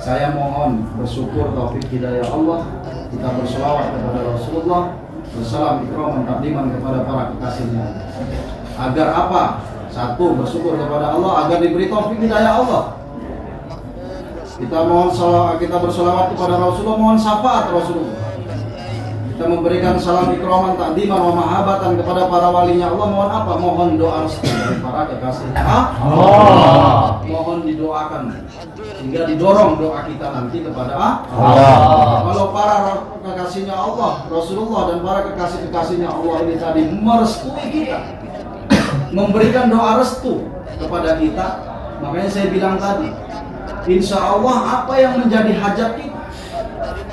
Saya mohon bersyukur taufik hidayah Allah, kita berselawat kepada Rasulullah, bersalam ikraman takdiman kepada para kekasihnya. Agar apa? Satu, bersyukur kepada Allah agar diberi taufik hidayah Allah. Kita mohon kita berselawat kepada Rasulullah, mohon syafaat Rasulullah. Kita memberikan salam ikraman takdiman wa mahabatan kepada para walinya Allah. Mohon apa? Mohon doa restu dari para kekasihnya Allah. Mohon didoakan sehingga didorong doa kita nanti kepada Allah. Kalau para kekasihnya Allah, Rasulullah dan para kekasih-kekasihnya Allah ini tadi merestui kita, memberikan doa restu kepada kita, makanya saya bilang tadi, insya Allah apa yang menjadi hajat kita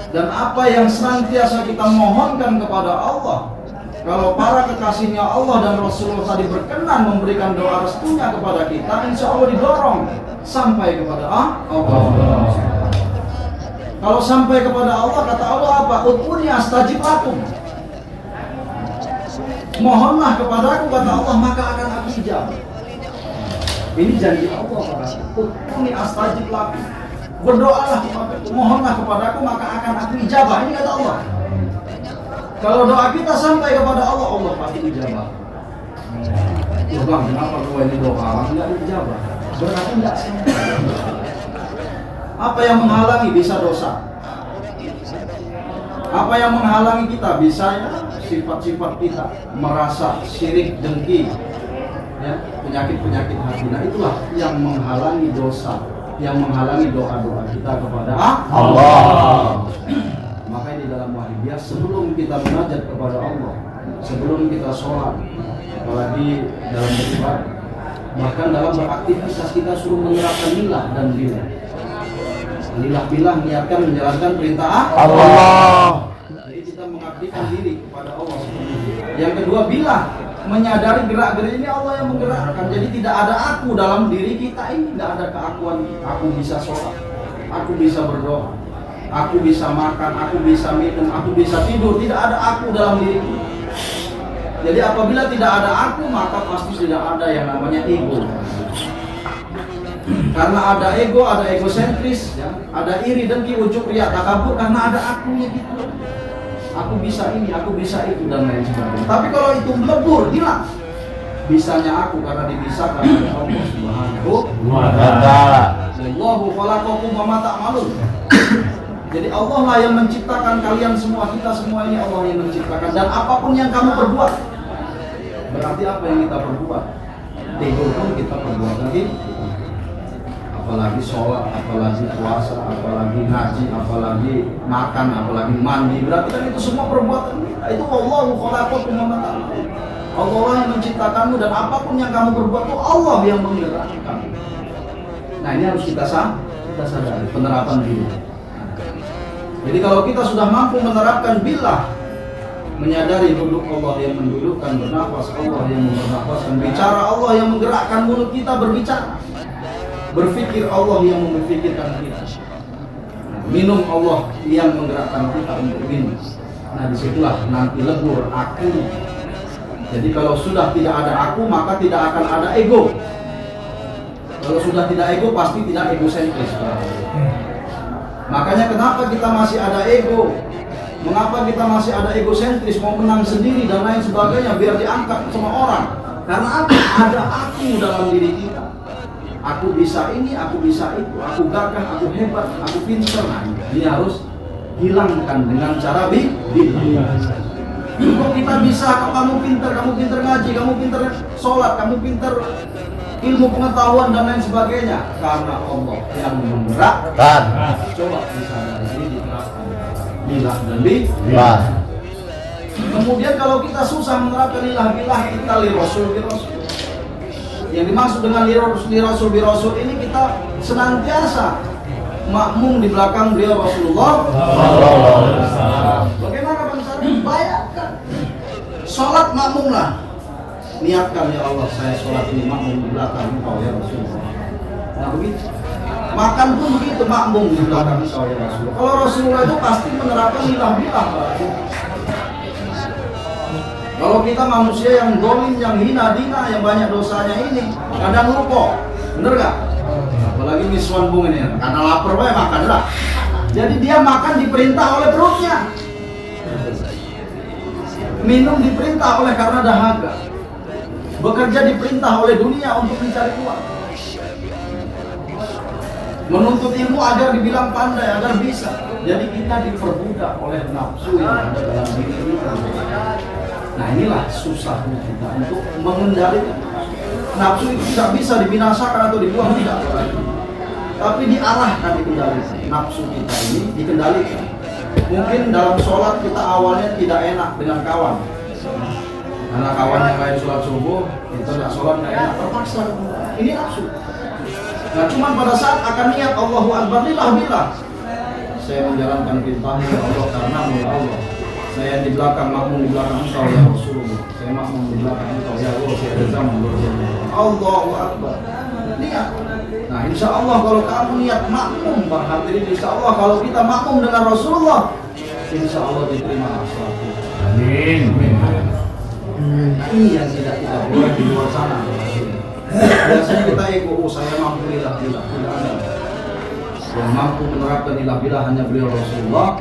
dan apa yang senantiasa kita mohonkan kepada Allah, kalau para kekasihnya Allah dan Rasulullah tadi berkenan memberikan doa restunya kepada kita, insya Allah didorong sampai kepada Allah. Kalau sampai kepada Allah, kata Allah apa? Ud'uni astajib lakum. Mohonlah kepadaku, kata Allah, maka akan aku ijabah. Ini janji Allah kepadaku. Ud'uni astajib lakum. Berdoalah kepadaku, mohonlah kepadaku, maka akan aku ijabah. Ini kata Allah. Kalau doa kita sampai kepada Allah, Allah pasti ijabah. Ya bang, kenapa kau ini doa tidak dijabah? Berarti tidak sampai. Apa yang menghalangi? Bisa dosa. Apa yang menghalangi kita? Bisa ya, sifat-sifat kita merasa syirik, dengki, ya, penyakit-penyakit hati. Nah itulah yang menghalangi dosa, yang menghalangi doa-doa kita kepada Allah. Makanya di dalam wahyunya sebelum kita munajat kepada Allah, sebelum kita sholat, apalagi dalam beribadah, bahkan dalam beraktivitas kita suruh menerapkan lillah dan billah. Lillah billah niatkan menjalankan perintah Allah. Jadi kita mengabdikan diri kepada Allah. Yang kedua billah, menyadari gerak-gerik ini Allah yang menggerakkan. Jadi tidak ada aku dalam diri kita ini, tidak ada keakuan. Aku bisa sholat, aku bisa berdoa, aku bisa makan, aku bisa minum, aku bisa tidur. Tidak ada aku dalam diri kita. Jadi apabila tidak ada aku, maka pasti tidak ada yang namanya ego. Karena ada ego, ada egosentris, ya, ada iri, dengki, ujub, riya, takabur, karena ada akunya gitu. Aku bisa ini, aku bisa itu, dan lain sebagainya. Tapi kalau itu melebur, hilang. Bisanya aku karena dibisakan oleh Allah Subhanahu wa ta'ala. Wallahu khalaqakum wa ma ta'malun. Jadi Allah lah yang menciptakan kalian semua, kita semua ini Allah yang menciptakan. Dan apapun yang kamu perbuat, berarti apa yang kita perbuat? Ego pun kita perbuat lagi. Apalagi sholat, apalagi puasa, apalagi ngaji, apalagi makan, apalagi mandi. Berarti kan itu semua perbuatan kita. Itu Allahu khalaqakum wa ma ta'malun. Allah yang menciptakanmu dan apapun yang kamu perbuat itu Allah yang menggerakkan. Nah ini harus kita sadari penerapan diri. Jadi kalau kita sudah mampu menerapkan billah, menyadari duduk Allah yang mendudukkan, bernafas Allah yang bernafaskan, bicara Allah yang menggerakkan mulut kita berbicara, berpikir Allah yang memikirkan kita, minum Allah yang menggerakkan kita untuk minum. Nah disitulah nanti lebur aku. Jadi kalau sudah tidak ada aku, maka tidak akan ada ego. Kalau sudah tidak ego, pasti tidak egosentris. Makanya kenapa kita masih ada ego? Mengapa kita masih ada egosentris, mau menang sendiri dan lain sebagainya biar diangkat sama orang? Karena apa? Ada aku dalam diri kita. Aku bisa ini, aku bisa itu, aku gagah, aku hebat, aku pintar. Nah, ini harus hilangkan dengan cara billah. Kok kita bisa, kok kamu pintar ngaji, kamu pintar sholat, kamu pintar ilmu pengetahuan dan lain sebagainya, karena Allah yang menggerakkan. Coba bisa dari sini diterapkan billah dan billah. Kemudian kalau kita susah menerapkan billah, kita li rasul. Yang dimaksud dengan li rasul ini kita senantiasa makmum di belakang beliau Rasulullah. Bagaimana bangsa ini? Bayangkan sholat makmumlah. Niatkan ya Allah, saya sholat ini makmum di belakang engkau ya Rasulullah. Nah begitu. Makan pun begitu, makmum di belakang engkau ya Rasulullah. Kalau Rasulullah itu pasti menerapkan billah. Kalau kita manusia yang dolim, yang hina dina, yang banyak dosanya ini, kadang lupa, bener gak? apalagi miswan bung ini, karena lapar wae makan lah. Jadi dia makan diperintah oleh perutnya, minum diperintah oleh karena dahaga, bekerja diperintah oleh dunia untuk mencari uang, menuntut ilmu agar dibilang pandai, agar bisa. Jadi kita diperbudak oleh nafsu yang ada dalam diri kita. Nah inilah susahnya kita untuk mengendalikan nafsu. Itu tidak bisa dibinasakan atau dibuang, tidak, tapi diarahkan, dikendalikan. Nafsu kita ini dikendalikan. Mungkin dalam sholat kita awalnya tidak enak dengan kawan, karena kawan yang lain sholat subuh, kita nggak sholat nggak enak, terpaksa. Ini nafsu. Nah cuman pada saat akan niat Allahu Akbar, lillah, saya menjalankan perintahmu ya Allah karena mula Allah. Saya di belakang, makmum di belakang engkau ya Rasulullah. Saya makmum di belakang engkau ya Allah. Saya reza Allahu Akbar. Niat. Nah insya Allah kalau kamu niat makmum, Bang hadirin, insya Allah kalau kita makmum dengan Rasulullah, insya Allah diterima sholat. Amin. Nah ini yang tidak kita boleh di luar sana. Biasanya kita ego, saya mampu lillah, tidak ada. Yang mampu menerapkan lillah hanya beliau Rasulullah.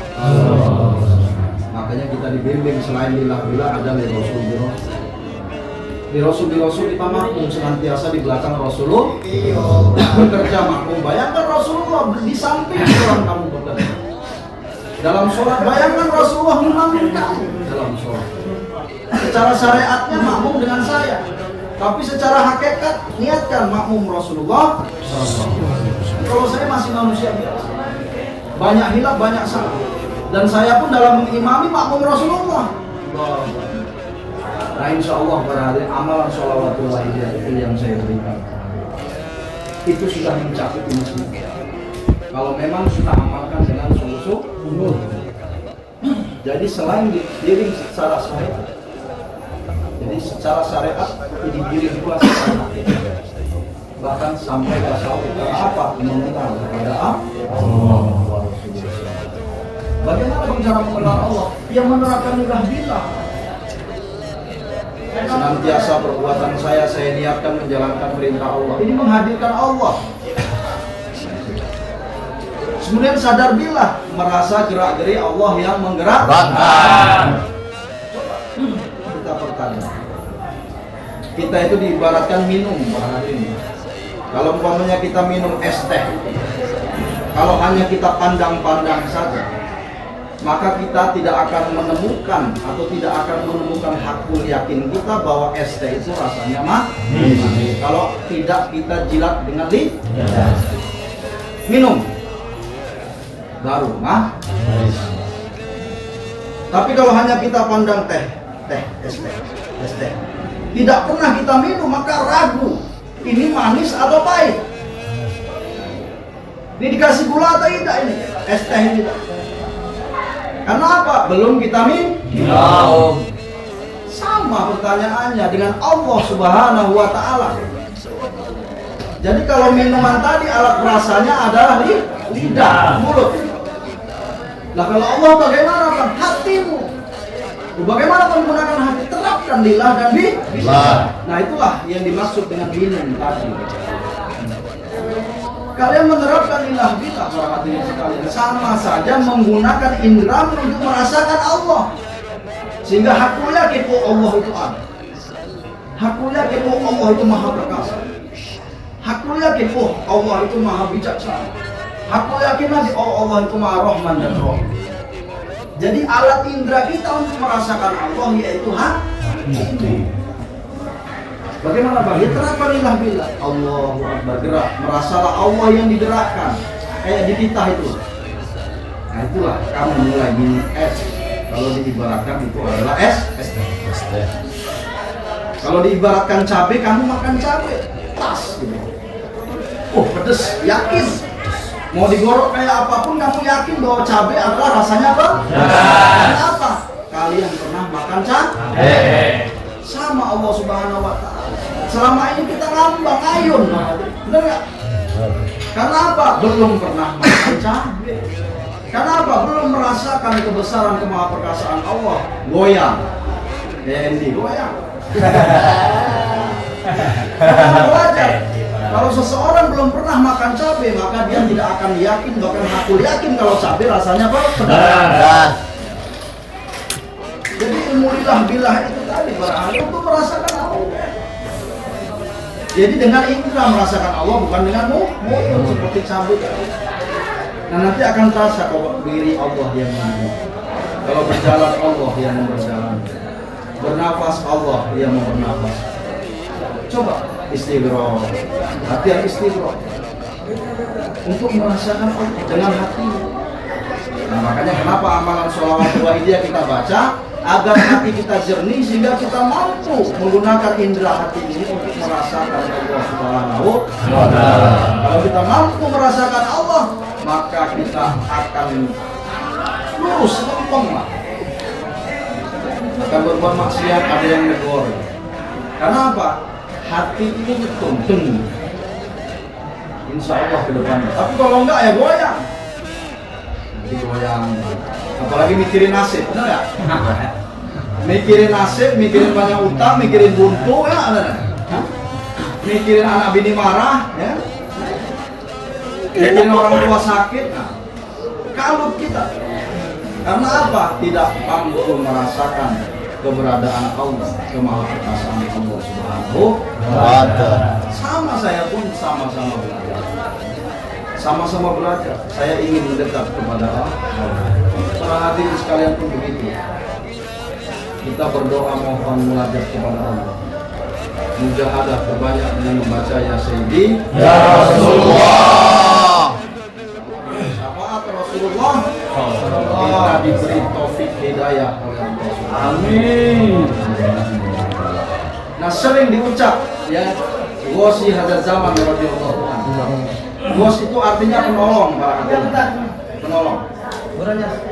Makanya kita dibimbing selain lillah ada Rasul. Di Rasul kita makmum senantiasa di belakang Rasulullah bekerja makmum. Bayangkan Rasulullah di samping orang kamu bekerja. Dalam sholat bayangkan Rasulullah memimpin kamu dalam sholat. Secara syariatnya makmum dengan saya, tapi secara hakikat niatkan makmum Rasulullah. Kalau saya masih manusia biasa, banyak hilaf, banyak salah, dan saya pun dalam mengimami makmum Rasulullah. Nah insya Allah pada hari amalan sholawatullah itu yang saya berikan, itu sudah mencakup ini semua. Kalau memang kita amalkan dengan sungguh-sungguh. Jadi selain digiring secara syariat, jadi secara syariat digiring pula secara bahkan sampai ke tasawuf. Apa? Mengenal kepada Allah. Bagaimana cara mengenal Allah? Yang menerapkan lillah. Senantiasa perbuatan saya niatkan menjalankan perintah Allah. Ini menghadirkan Allah. Kemudian sadar billah, merasa gerak-geri Allah yang menggerakkan. Kita bertanya, kita itu diibaratkan minum hari ini. Kalau umpamanya kita minum es teh, kalau hanya kita pandang-pandang saja, maka kita tidak akan menemukan atau tidak akan menemukan hakul yakin kita bahwa es teh itu rasanya manis. Kalau tidak kita jilat dengan lidah, minum baru tapi kalau hanya kita pandang es teh, tidak pernah kita minum, maka ragu ini manis atau pahit, ini dikasih gula atau tidak, ini es teh ini. Karena apa? Belum kita minum. Sama pertanyaannya dengan Allah Subhanahu wa Ta'ala. Jadi kalau minuman tadi alat rasanya adalah lidah, mulut. Nah kalau Allah bagaimana, Bang? Hatimu. Bagaimana menggunakan hati? Terapkan lillah dan billah. Nah itulah yang dimaksud dengan minum tadi. Kalian menerapkan lillah billah para hadirin sekalian, sama saja menggunakan indera untuk merasakan Allah. Sehingga hakul yakin Allah itu ada. Hakul yakin Allah itu maha perkasa. Hakul yakin Allah itu maha bijaksana. Hakul yakin lagi Allah itu maha rahman dan rahim. Jadi alat indera kita untuk merasakan Allah yaitu hati. Bagaimana Bang? Ya terapkan lillah billah. Allahu Akbar, gerak, merasalah Allah yang digerakkan, kayak dititah itu. Nah itulah kamu mulai minum es. Kalau diibaratkan itu adalah es teh. Kalau diibaratkan cabai, kamu makan cabai, tas gitu. Pedes, yakin. Mau digorok kayak apapun, kamu yakin bahwa cabai adalah rasanya apa? Apa? Kalian pernah makan cabai? Sama Allah Subhanahu wa Ta'ala. Selama ini kita ngambang ayun, benar nggak? Karena apa? Belum pernah makan cabai. Karena apa? Belum merasakan kebesaran kemahaperkasaan Allah. Goyang, DND goyang. Belajar. Kalau seseorang belum pernah makan cabai, maka dia tidak akan yakin, bahkan aku yakin kalau cabai rasanya apa? Pedas. Jadi ilmu bilah itu tadi barangkali untuk merasakan Allah. Jadi dengan indra merasakan Allah, bukan dengan mulut seperti cabai tadi. Nah nanti akan terasa kalau diri Allah yang membuat, kalau berjalan Allah yang berjalan, bernafas Allah yang bernafas. Coba istighfar, latihan istighfar untuk merasakan Allah dengan hati. Nah makanya kenapa amalan sholawat wahidiyah kita baca, agar hati kita jernih sehingga kita mampu menggunakan indera hati ini untuk merasakan Allah Subhanahu wa Ta'ala. Kalau kita mampu merasakan Allah, maka kita akan lurus lempeng, akan berbuat maksiat, ada yang negor. Karena apa? Hati ini nyetung, insya Allah ke depannya. Tapi kalau enggak ya goyang. Nanti goyang. Apalagi mikirin nasib, benar nggak? Mikirin nasib, mikirin banyak utang, mikirin buntu, ya ada. Mikirin anak bini marah, ya. Mikirin orang tua sakit. Nah, kalut kita. Karena apa? Tidak mampu merasakan keberadaan Allah, kemahaperkasaan Allah Subhanahu wa Ta'ala. Sama saya pun sama-sama belajar. Sama-sama belajar. Saya ingin mendekat kepada Allah. Para hadirin sekalian pun begitu. Kita berdoa mohon munajat kepada Allah. Mujahadah terbanyak dengan membaca ya Sayyidi ya Rasulullah. Syafaat Rasulullah. Kita diberi taufik hidayah oleh Allah. Amin. Nah sering diucap ya, Ghosi hadza zaman radhiyallahu anhu. Gos itu artinya penolong, penolong.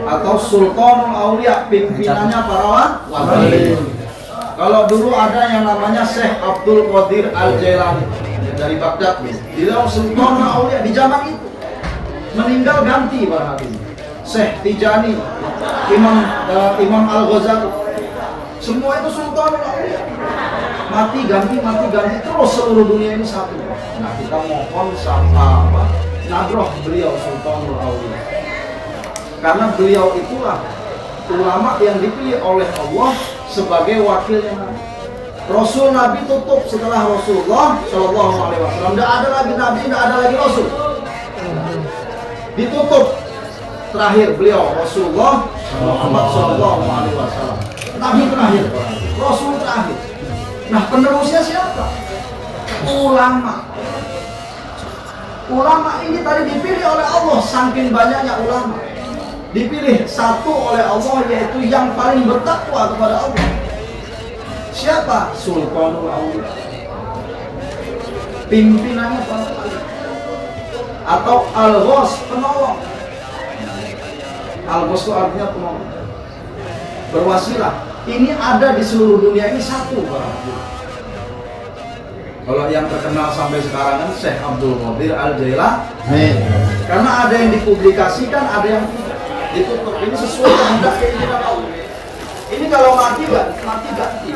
Atau Sultanul Aulia, pimpinannya para wali. Kalau dulu ada yang namanya Syekh Abdul Qadir Al-Jailani dari Baghdad, dia Sultanul Aulia di zaman itu. Meninggal ganti para hati. Syekh Tijani, Imam Al-Ghazali, semua itu Sultanul Aulia. Mati ganti terus seluruh dunia ini satu. Nah kita mohon sama nadroh beliau Sultanul Aulia. Karena beliau itulah ulama yang dipilih oleh Allah sebagai wakilnya Nabi. Rasul Nabi tutup setelah Rasulullah Shallallahu Alaihi Wasallam. Tidak ada lagi Nabi, tidak ada lagi Rasul. Ditutup terakhir beliau Rasulullah Muhammad Shallallahu Alaihi Wasallam. Nabi terakhir, Rasul terakhir. Nah penerusnya siapa? Ulama. Ulama ini tadi dipilih oleh Allah, saking banyaknya ulama. Dipilih satu oleh Allah, yaitu yang paling bertakwa kepada Allah. Siapa? Sultanul Aulia. Pimpinannya para wali. Atau Al-Ghos, penolong. Al-Ghos itu artinya penolong. Berwasilah. Ini ada di seluruh dunia ini satu para wali. Kalau yang terkenal sampai sekarang kan Syekh Abdul Qadir Al-Jailani. Karena ada yang dipublikasikan, ada yang ditutup. Ini sesuai kehendak keinginan Allah. Ini kalau mati ganti.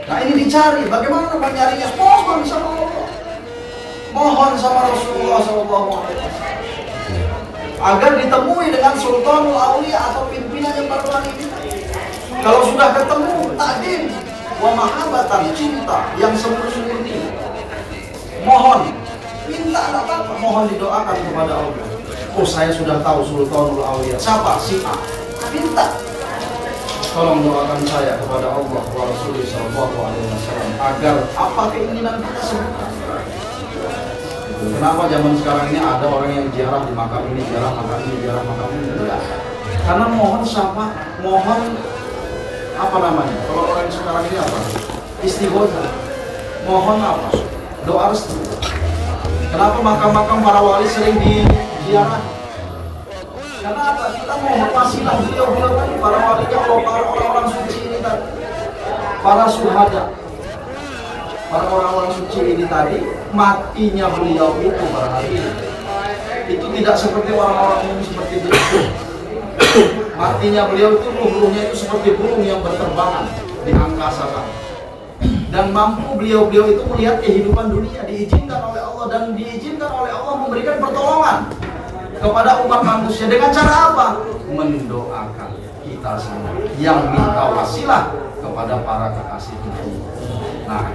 Nah ini dicari. Bagaimana mencarinya? Mohon sama Allah. Mohon sama Rasulullah SAW agar ditemui dengan Sultanul Aulia atau pimpinan yang baru ini. Kalau sudah ketemu, takdim wa mahabbatan, cinta yang sempurna. Mohon, minta enggak apa-apa, mohon didoakan kepada Allah. Oh saya sudah tahu Sultanul Aulia. Siapa? Si A. Minta. Tolong doakan saya kepada Allah wa Rasulullah SAW agar apa keinginan kita semua. Kenapa zaman sekarang ini ada orang yang ziarah di makam ini, ziarah makam ini, ziarah makam ini? Enggak. Karena mohon siapa? Mohon apa namanya? Kalau orang sekarang ini apa? Istighosa. Mohon apa? Doa restu. Kenapa makam-makam para wali sering diziarah? Karena apa? Kita mohon wasilah beliau tadi, para wali Allah, para orang-orang suci ini tadi, para syuhada, para orang-orang suci ini tadi, matinya beliau itu para hari itu tidak seperti orang-orang umum seperti beliau. Matinya beliau itu ruhnya itu seperti burung yang berterbangan di angkasa kan. dan mampu beliau-beliau itu melihat kehidupan dunia, diizinkan oleh Allah dan diizinkan oleh Allah memberikan pertolongan kepada umat manusia dengan cara apa? Mendoakan kita semua yang minta wasilah kepada para kekasih Tuhan. Nah,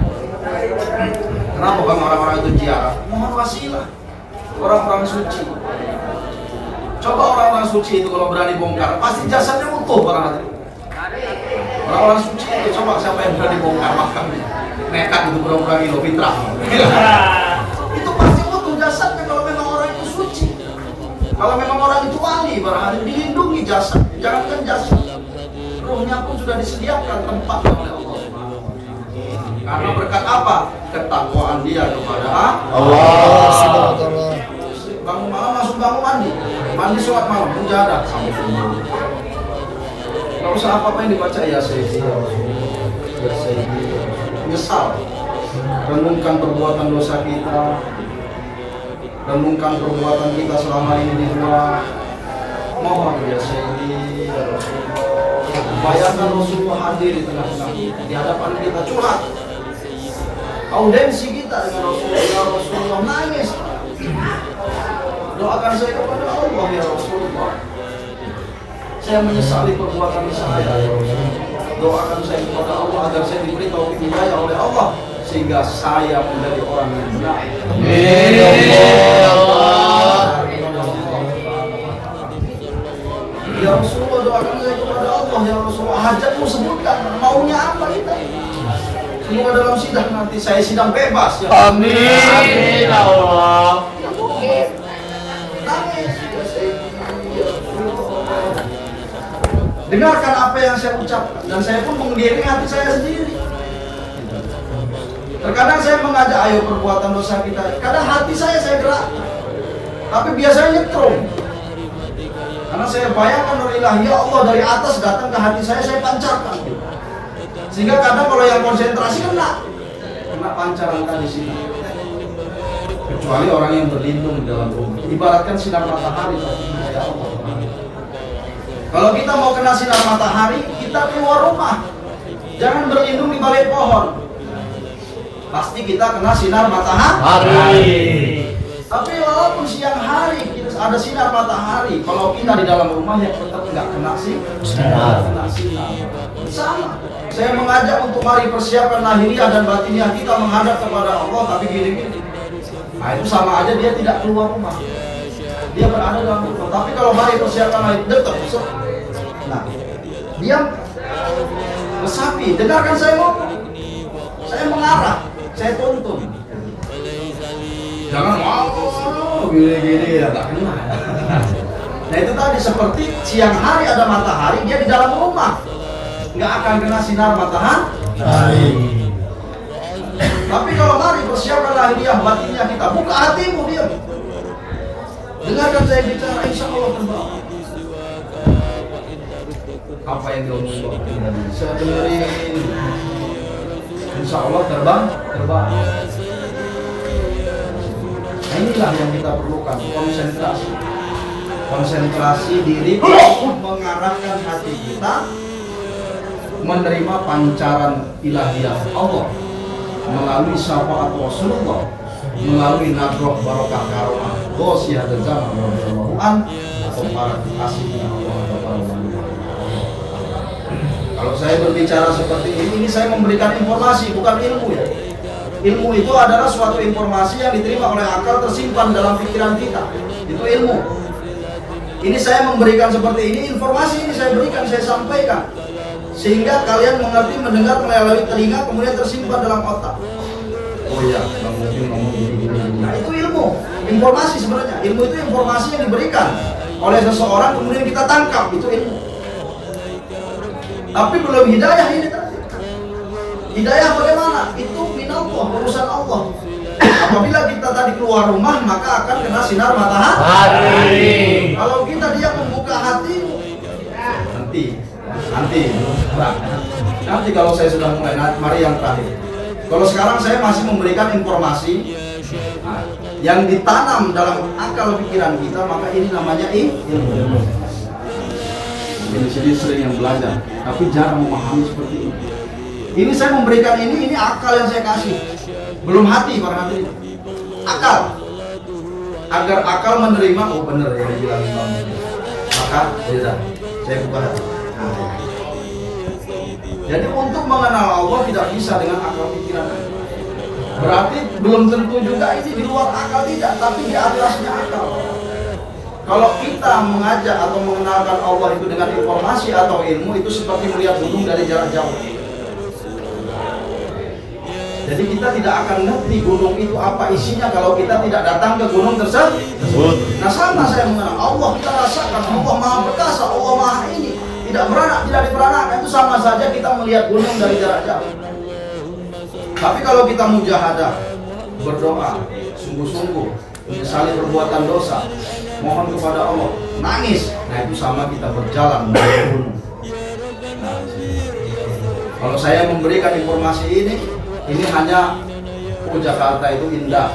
kenapa bang orang-orang itu ziarah? Mohon wasilah orang-orang suci. Coba orang-orang suci itu kalau berani bongkar, pasti jasadnya utuh barang. Orang-orang suci itu coba siapa yang berani bongkar makamnya? Nekat itu pura-pura Ilo Fitra. Itu pasti utuh jasadnya kalau memang orang itu suci. Kalau memang orang itu wali, barangkali dilindungi jasad. Jangankan jasad, ruhnya pun sudah disediakan tempat oleh Allah. Karena berkat apa? Ketakwaan dia kepada Allah. Bangun malam langsung bangun mandi sholat malam, mujahadah sampai tidur. Gak usah apa-apa yang dibaca ya Sayyidi, ya Sayyidi. Nyesal, renungkan perbuatan dosa kita, renungkan perbuatan kita selama ini di luar. Mohon ya Sayyidi, ya Rasulullah. Bayangkan Rasulullah hadir di tengah-tengah kita, di hadapan kita curhat. Audensi kita dengan Rasulullah, ya Rasulullah nangis. Doakan saya kepada Allah ya Rasulullah. Saya menyesali perbuatan saya ya Rasulullah. Doakan saya kepada Allah agar saya diberi taufik hidayah oleh Allah sehingga saya menjadi orang yang benar. Amin ya Allah. Ya Rasulullah, doakan saya kepada Allah ya Rasulullah. Hajatmu sebutkan, maunya apa kita? Semoga dalam sidang nanti saya sidang bebas ya. Amin ya Allah. Dengarkan apa yang saya ucapkan dan saya pun mengiringi hati saya sendiri. Terkadang saya mengajak ayo perbuatan dosa kita. Kadang hati saya gerak, tapi biasanya nyetrum. Karena saya bayangkan dari ilahi Allah dari atas datang ke hati saya pancarkan. Sehingga kadang kalau yang konsentrasi kena pancaran tadi sini. Kecuali orang yang berlindung di dalam rumah. Ibaratkan sinar matahari ya Allah. Kalau kita mau kena sinar matahari, kita keluar rumah. Jangan berlindung di balik pohon. Pasti kita kena sinar matahari. Tapi walaupun siang hari kita ada sinar matahari, kalau kita di dalam rumah ya tetap nggak kena sinar. Sama. Saya mengajak untuk mari persiapan lahiriah dan batiniah kita menghadap kepada Allah, tapi gini-gini. Nah itu sama aja dia tidak keluar rumah. Dia berada dalam rumah. Tapi kalau mari persiapan lahiriah dekat. Nah, diam. Resapi, dengarkan saya ngomong. Saya mengarah, saya tuntun. Jangan mau gini-gini ya tak kena. Nah itu tadi seperti siang hari ada matahari, dia di dalam rumah nggak akan kena sinar matahari. Tapi kalau mari persiapkan lahiriah batinnya kita, buka hatimu dia. Dengarkan saya bicara, insya Allah terbawa. Apa yang diomongkan saya dengerin, insya Allah terbang. Nah, inilah yang kita perlukan, konsentrasi diri, mengarahkan hati kita menerima pancaran ilahiyah Allah melalui syafaat Rasulullah, melalui nadroh barokah karomah Ghausiyah dan zaman atau para kekasihnya Allah atau para wali. Kalau saya berbicara seperti ini saya memberikan informasi, bukan ilmu ya. Ilmu itu adalah suatu informasi yang diterima oleh akal, tersimpan dalam pikiran kita. Itu ilmu. Ini saya memberikan seperti ini, informasi ini saya berikan, saya sampaikan. Sehingga kalian mengerti, mendengar melalui telinga, kemudian tersimpan dalam otak. Oh iya, mungkin ngomong gini. Nah itu ilmu, informasi sebenarnya. Ilmu itu informasi yang diberikan oleh seseorang, kemudian kita tangkap, itu ilmu. Tapi belum hidayah ini tadi. Hidayah bagaimana? Itu minallah, urusan Allah. Apabila kita tadi keluar rumah, maka akan kena sinar matahari. Kalau kita dia membuka hatimu, nanti kalau saya sudah mulai, mari yang terakhir. Kalau sekarang saya masih memberikan informasi yang ditanam dalam akal pikiran kita, maka ini namanya ilmu. Jadi sering yang belajar, tapi jarang memahami seperti ini. Ini saya memberikan ini akal yang saya kasih. Belum hati para hadirin. Akal. Agar akal menerima, oh benar ya bilang Imam. Maka ya saya buka hati. Nah, jadi untuk mengenal Allah tidak bisa dengan akal pikiran. Berarti belum tentu juga ini di luar akal, tidak, tapi di atasnya akal. Kalau kita mengajak atau mengenalkan Allah itu dengan informasi atau ilmu, itu seperti melihat gunung dari jarak jauh. Jadi kita tidak akan ngerti gunung itu apa isinya kalau kita tidak datang ke gunung tersebut. Nah sama saya mengenal Allah, kita rasakan Allah Maha Perkasa, Allah Maha ini, tidak beranak, tidak diperanakan, itu sama saja kita melihat gunung dari jarak jauh. Tapi kalau kita mujahadah, berdoa, sungguh-sungguh, menyesali perbuatan dosa, mohon kepada Allah, nangis, nah itu sama kita berjalan menuju gunung. Nah, kalau saya memberikan informasi ini hanya Jakarta itu indah,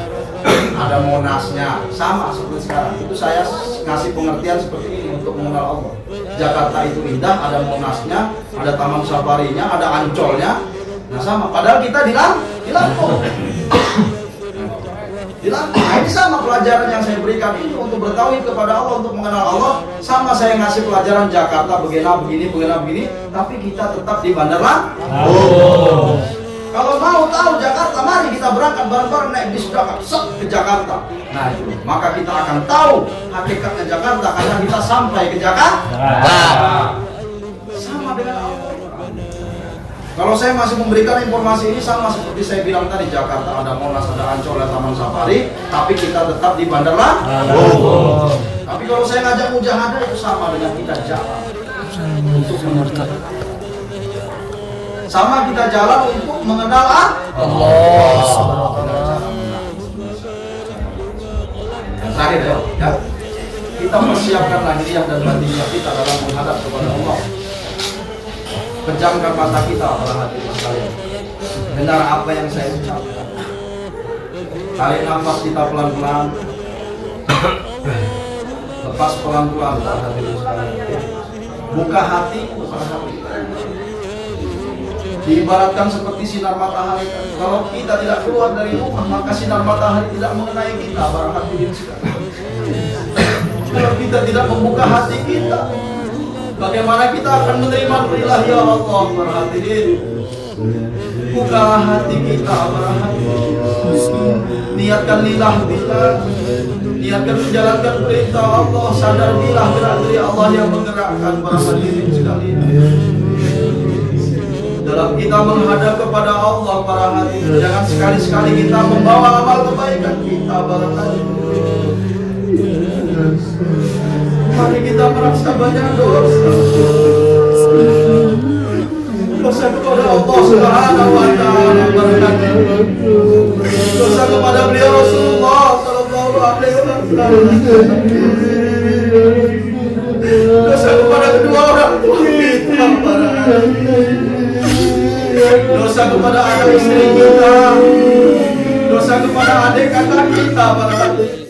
ada Monasnya, sama seperti sekarang. Itu saya ngasih pengertian seperti ini untuk mengenal Allah. Jakarta itu indah, ada Monasnya, ada Taman Safarinya, ada Ancolnya. Nah sama, padahal kita di Lampung. Nah ini sama pelajaran yang saya berikan ini untuk bertauhid kepada Allah, untuk mengenal Allah. Sama saya ngasih pelajaran Jakarta begini, tapi kita tetap di Bandar Lampung. Kalau mau tahu Jakarta, mari kita berangkat bareng-bareng naik bis ke Jakarta. Nah itu, maka kita akan tahu hakikatnya Jakarta karena kita sampai ke Jakarta. Sama dengan Allah. Kalau saya masih memberikan informasi ini sama seperti saya bilang tadi, Jakarta ada Monas, ada Ancol, ada Taman Safari, tapi kita tetap di Bandar Lampung. Tapi kalau saya ngajak mujahadah itu sama dengan kita jalan untuk mengerti. Sama kita jalan untuk mengenal Allah. Terakhir ya, kita persiapkan lahiriah dan batiniah kita dalam menghadap kepada Allah. Pejamkan mata kita para hadirin sekalian. Dengar apa yang saya ucapkan. Tarik nafas kita pelan-pelan. Lepas pelan-pelan para hadirin sekalian. Buka hati para hadirin. Diibaratkan seperti sinar matahari. Kalau kita tidak keluar dari rumah, maka sinar matahari tidak mengenai kita para hadirin sekalian. Kalau kita tidak membuka hati kita, bagaimana kita akan menerima ilahi Allah para hadirin? Buka hati kita para hadirin. Niatkan lillah billah. Niatkan menjalankan perintah Allah. Sadar billah berarti Allah yang menggerakkan para hadirin sekalian. Dalam kita menghadap kepada Allah para hadirin, jangan sekali-sekali kita membawa amal kebaikan kita para hadirin. Mari kita merasa banyak dosa kepada Allah Subhanahu wa Ta'ala, dosa kepada beliau Rasulullah Sallallahu Alaihi Wasallam, dosa kepada kedua orang tua kita para hadirin, dosa kepada anak istri kita, dosa kepada adik kakak kita para hadirin.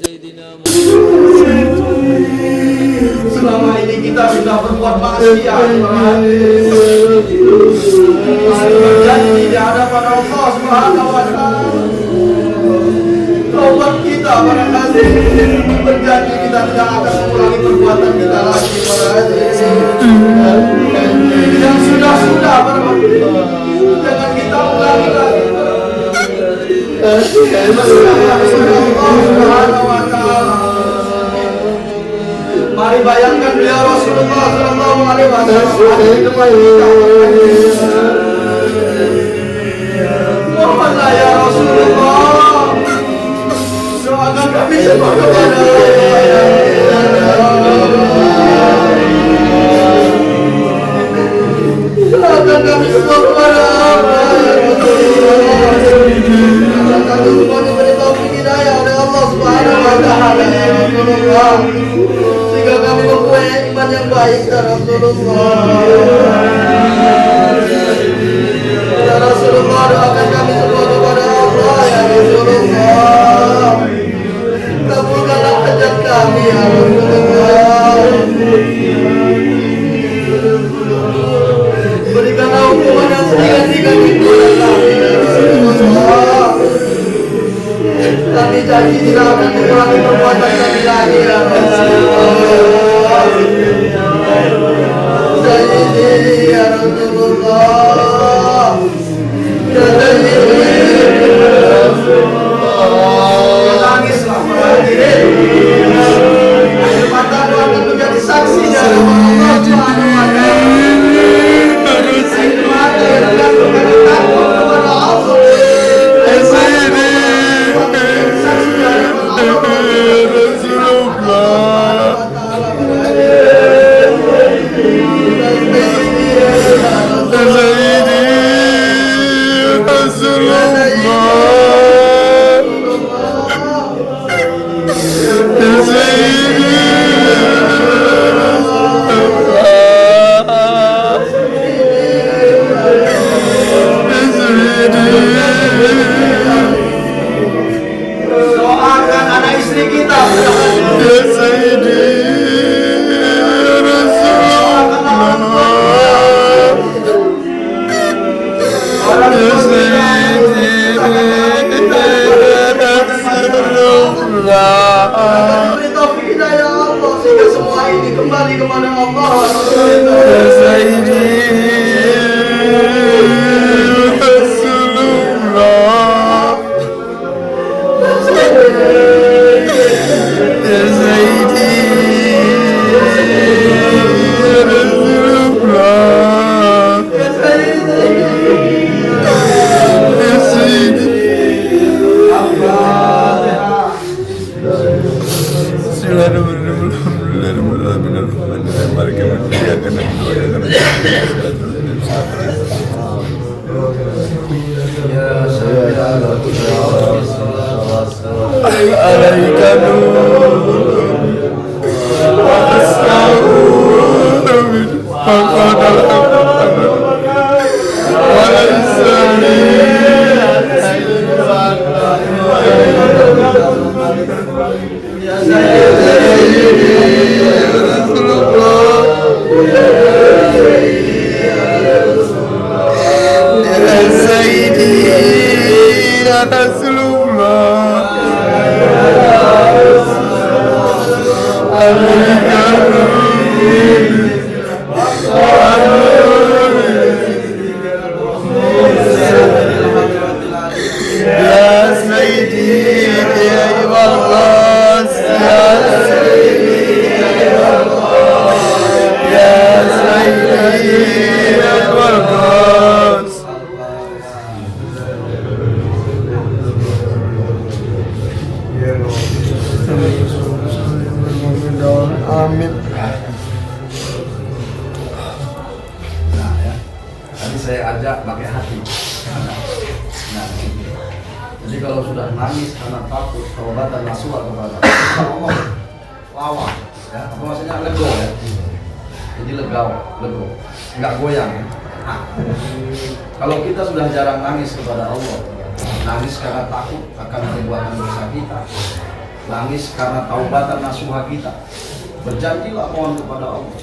Selama ini kita sudah berbuat maksiat, masih berjanji di hadapan Allah Subhanahu wa Ta'ala. Taubat kita para hadirin, berjanji kita tidak akan mengulangi perbuatan kita lagi para hadirin. Yang sudah para hadirin, jangan kita ulangi lagi. Allah Subhanahu wa Ta'ala. Mari bayangkan beliau Rasulullah Sallallahu Alaihi Wasallam. Mohonlah ya Rasulullah, doakan kami semua kepada doakan kami semua kepada kami semua diberi taufik hidayah oleh Allah Subhanahu wa Ta'ala ya Rasulullah, sehingga kami mempunyai iman yang baik ya Rasulullah. Ya Rasulullah, doakan kami semua kepada Allah ya Rasulullah. Kabulkanlah hajat kami ya Rasulullah. Berikanlah hukuman yang seringan-ringan kembali kepada Allah. Ya Sayyidi Rasulullah. Ya Sayyidi Rasulullah. Ya Sayyidi. Amin. Nah ya, tadi saya ajak pakai hati. Nah, jadi kalau sudah nangis karena takut, taubatan nasuha kepada Allah, lawan. Ya, apa maksudnya lego ya? Jadi lego, nggak goyang. Ya? Nah, kalau kita sudah jarang nangis kepada Allah, nangis karena takut akan perbuatan dosa kita, nangis karena taubatan nasuha kita, berjanjilah mohon kepada Allah,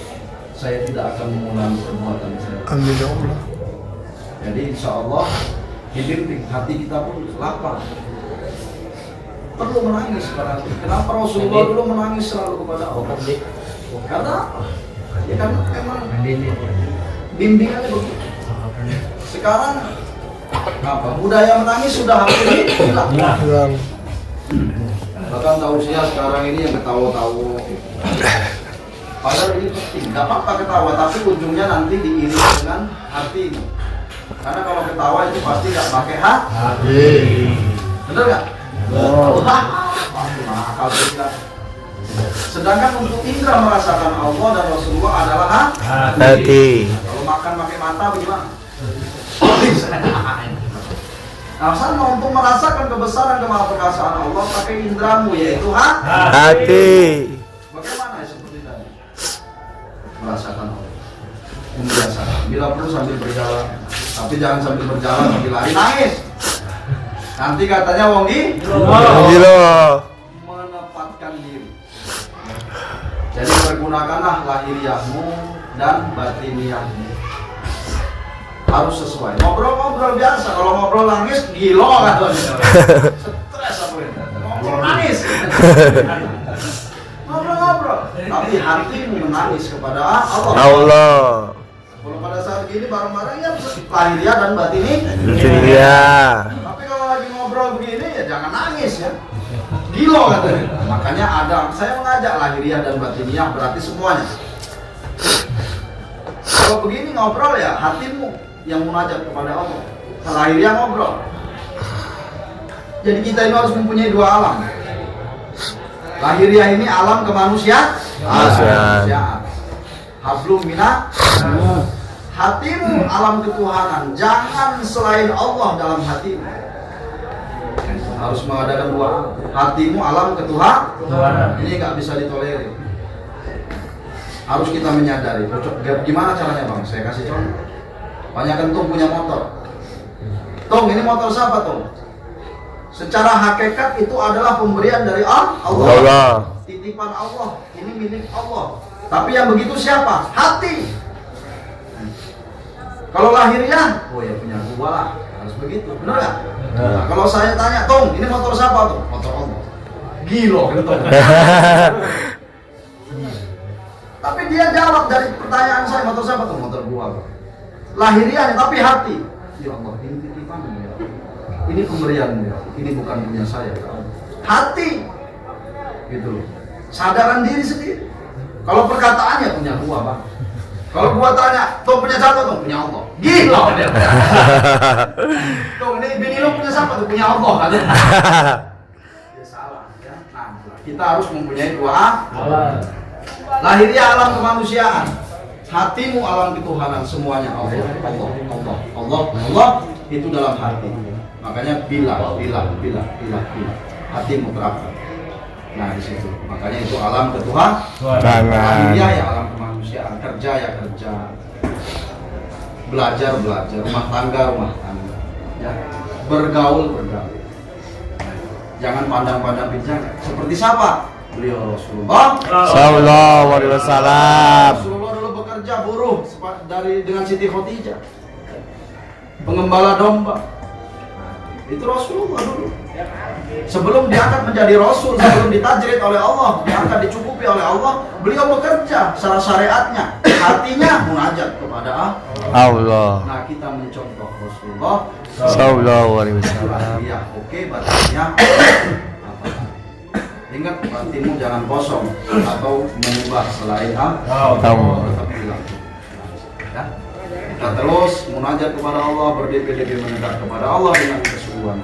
saya tidak akan mengulangi perbuatan saya. Amin ya Allah. Jadi insya Allah dibimbing hati kita pun lapar. Perlu menangis pada hati. Kenapa Rasulullah dulu menangis selalu kepada Allah? Karena ya kan memang bimbingannya begitu. Sekarang apa? Budaya menangis sudah hampir hilang. Hilang. Bahkan tausiah sekarang ini yang ketawa-tawa. Padahal ini penting, nggak apa-apa ketawa, tapi ujungnya nanti diiringi dengan hati. Karena kalau ketawa itu pasti nggak pakai hati. Bener nggak? Akal kita. Sedangkan untuk indra merasakan Allah dan Rasulullah adalah Hati. Kalau makan pakai mata bagaimana? Alasan untuk merasakan kebesaran kemahaperkasaan Allah pakai indramu yaitu Hati. Bagaimana seperti tadi? Merasakan Allah. Membiasakan. Bila perlu sambil berjalan, tapi jangan sambil berjalan sambil lari nangis. Nanti katanya wong Gila. menempatkan diri. Jadi pergunakanlah lahiriahmu dan batiniahmu. Harus sesuai. Ngobrol-ngobrol biasa. Kalau ngobrol nangis, gila kan? Stres apa ini? Ngobrol nangis. Ngobrol-ngobrol. Tapi hatimu menangis kepada Allah. Allah. Kalau pada saat gini bareng-bareng ya lahiriah dan batini. Iya. Tapi kalau lagi ngobrol begini ya jangan nangis ya. Gila katanya. Makanya ada, saya mengajak lahiriah dan batiniah berarti semuanya. Kalau begini ngobrol ya hatimu yang munajat kepada Allah. Lahiriah ngobrol. Jadi kita ini harus mempunyai dua alam. Lahiriah ini alam kemanusiaan. Hablum minah. Hatimu alam ketuhanan. Jangan selain Allah dalam hatimu. Harus mengadakan dua. Hatimu alam ketuhanan. Ini nggak bisa ditolerir. Harus kita menyadari. Gimana caranya bang? Saya kasih contoh. Banyak kentung punya motor. Tong, ini motor siapa Tong? Secara hakikat itu adalah pemberian dari Allah. Titipan Allah. Ini milik Allah. Tapi yang begitu siapa? Hati. Kalau lahirnya, oh ya punya gua lah. Harus begitu. Benar nggak? Nah, kalau saya tanya, Tong, ini motor siapa Tong? Motor Allah. Gila, gitu. Tapi dia jawab dari pertanyaan saya, motor siapa tuh? Motor gua. Lahiriahnya, tapi hati. Ya Allah, ini titipan ya. Ini pemberianmu ya. Ini bukan punya saya. Hati. Gitu loh. Sadaran diri sendiri. Kalau perkataannya punya gua, Bang. Kalau gua tanya, tuh punya siapa tuh? Punya Allah. Gila dia. Tuh ini bini lu punya siapa tuh? Punya Allah kan? Ya salah ya. Nah, kita harus mempunyai dua Alam. lahiriah alam kemanusiaan, hatimu alam ketuhanan, semuanya Allah, Allah, Allah, Allah, Allah itu dalam hati. Makanya bila hatimu terapkan. Nah di situ, makanya itu alam ketuhanan. Lahiriah ya alam kemanusiaan, kerja ya kerja, belajar, rumah tangga, ya. Bergaul. Jangan pandang-pandang bijak. Seperti siapa? Beliau Rasulullah. Sallallahu alaihi wasallam. Rasulullah dulu bekerja buruh dengan Siti Khadijah, pengembala domba. Itu Rasulullah dulu. Sebelum diangkat menjadi Rasul, sebelum ditajrid oleh Allah, diangkat dicukupi oleh Allah, beliau bekerja secara syariatnya, hatinya munajat kepada Allah. Nah kita mencontoh Rasulullah. Sallallahu alaihi wasallam. Ya oke, batinnya apa? Ingat batinmu jangan kosong atau mengubah selain Allah. tetap hilang. Ya. Kita terus munajat kepada Allah, berdiri mendekat kepada Allah dengan kesungguhan.